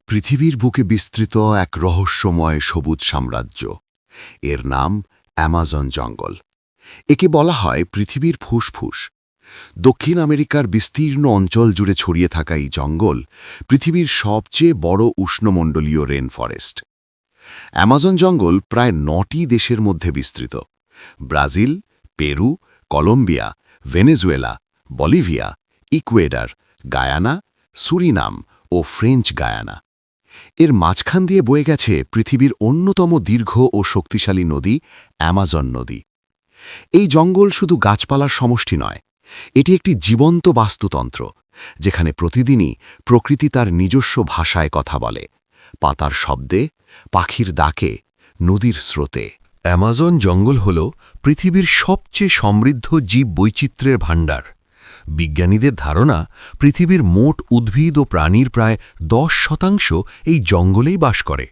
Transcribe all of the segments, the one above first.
পৃথিবীর বুকে বিস্তৃত এক রহস্যময় সবুজ সাম্রাজ্য। এর নাম অ্যামাজন জঙ্গল। একে বলা হয় পৃথিবীর ফুসফুস। দক্ষিণ আমেরিকার বিস্তীর্ণ অঞ্চল জুড়ে ছড়িয়ে থাকা এই জঙ্গল পৃথিবীর সবচেয়ে বড় উষ্ণমণ্ডলীয় রেন ফরেস্ট। অ্যামাজন জঙ্গল প্রায় ৯টি দেশের মধ্যে বিস্তৃত: Brazil, Peru, Colombia, Venezuela, Bolivia, Ecuador, Guyana, Suriname ও ফ্রেঞ্চ গায়ানা। এর মাঝখান দিয়ে বয়ে গেছে পৃথিবীর অন্যতম দীর্ঘ ও শক্তিশালী নদী অ্যামাজন নদী। এই জঙ্গল শুধু গাছপালার সমষ্টি নয়, এটি একটি জীবন্ত বাস্তুতন্ত্র, যেখানে প্রতিদিনই প্রকৃতি তার নিজস্ব ভাষায় কথা বলে, পাতার শব্দে, পাখির ডাকে, নদীর স্রোতে। অ্যামাজন জঙ্গল হল পৃথিবীর সবচেয়ে সমৃদ্ধ জীব বৈচিত্র্যের ভাণ্ডার। বিজ্ঞানীদের ধারণা, পৃথিবীর মোট উদ্ভিদ ও প্রাণীর প্রায় 10% এই জঙ্গলেই বাস করে।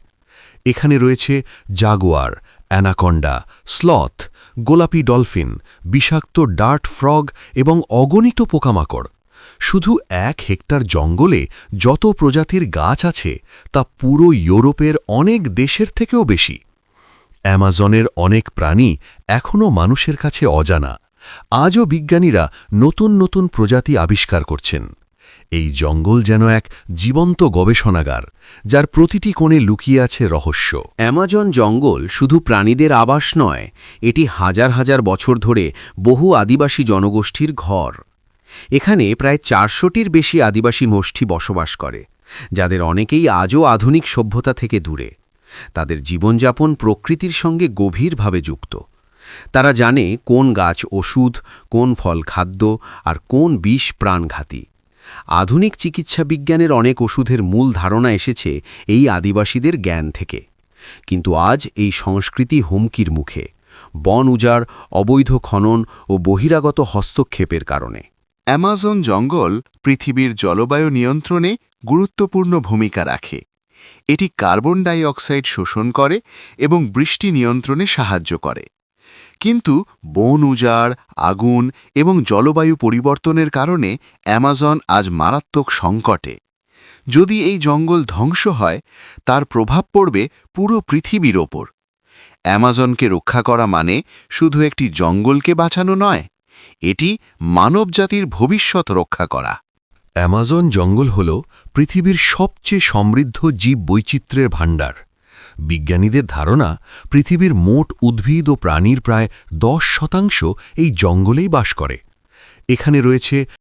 এখানে রয়েছে জাগুয়ার, অ্যানাকন্ডা, স্লথ, গোলাপি ডলফিন, বিষাক্ত ডার্ট ফ্রগ এবং অগণিত পোকামাকড়। শুধু 1 হেক্টর জঙ্গলে যত প্রজাতির গাছ আছে তা পুরো ইউরোপের অনেক দেশের থেকেও বেশি। অ্যামাজনের অনেক প্রাণী এখনও মানুষের কাছে অজানা। আজও বিজ্ঞানীরা নতুন নতুন প্রজাতি আবিষ্কার করছেন। এই জঙ্গল যেন এক জীবন্ত গবেষণাগার, যার প্রতিটি কোণে লুকিয়ে আছে রহস্য। অ্যামাজন জঙ্গল শুধু প্রাণীদের আবাস নয়, এটি হাজার হাজার বছর ধরে বহু আদিবাসী জনগোষ্ঠীর ঘর। এখানে প্রায় 400টির বেশি আদিবাসী গোষ্ঠী বসবাস করে, যাদের অনেকেই আজও আধুনিক সভ্যতা থেকে দূরে। তাদের জীবনযাপন প্রকৃতির সঙ্গে গভীরভাবে যুক্ত। তারা জানে কোন গাছ ওষুধ, কোন ফল খাদ্য, আর কোন বিষ প্রাণঘাতী। আধুনিক চিকিৎসা বিজ্ঞানের অনেক ওষুধের মূল ধারণা এসেছে এই আদিবাসীদের জ্ঞান থেকে। কিন্তু আজ এই সংস্কৃতি হুমকির মুখে, বন উজাড়, অবৈধ খনন ও বহিরাগত হস্তক্ষেপের কারণে। অ্যামাজন জঙ্গল পৃথিবীর জলবায়ু নিয়ন্ত্রণে গুরুত্বপূর্ণ ভূমিকা রাখে। এটি কার্বন ডাই অক্সাইড শোষণ করে এবং বৃষ্টি নিয়ন্ত্রণে সাহায্য করে। কিন্তু বন উজাড়, আগুন এবং জলবায়ু পরিবর্তনের কারণে অ্যামাজন আজ মারাত্মক সংকটে। যদি এই জঙ্গল ধ্বংস হয়, তার প্রভাব পড়বে পুরো পৃথিবীর ওপর। অ্যামাজনকে রক্ষা করা মানে শুধু একটি জঙ্গলকে বাঁচানো নয়, এটি মানবজাতির ভবিষ্যৎ রক্ষা করা। অ্যামাজন জঙ্গল হল পৃথিবীর সবচেয়ে সমৃদ্ধ জীব বৈচিত্র্যের ভাণ্ডার। বিজ্ঞানীদের ধারণা, পৃথিবীর মোট উদ্ভিদ ও প্রাণীর প্রায় 10% এই জঙ্গলেই বাস করে। এখানে রয়েছে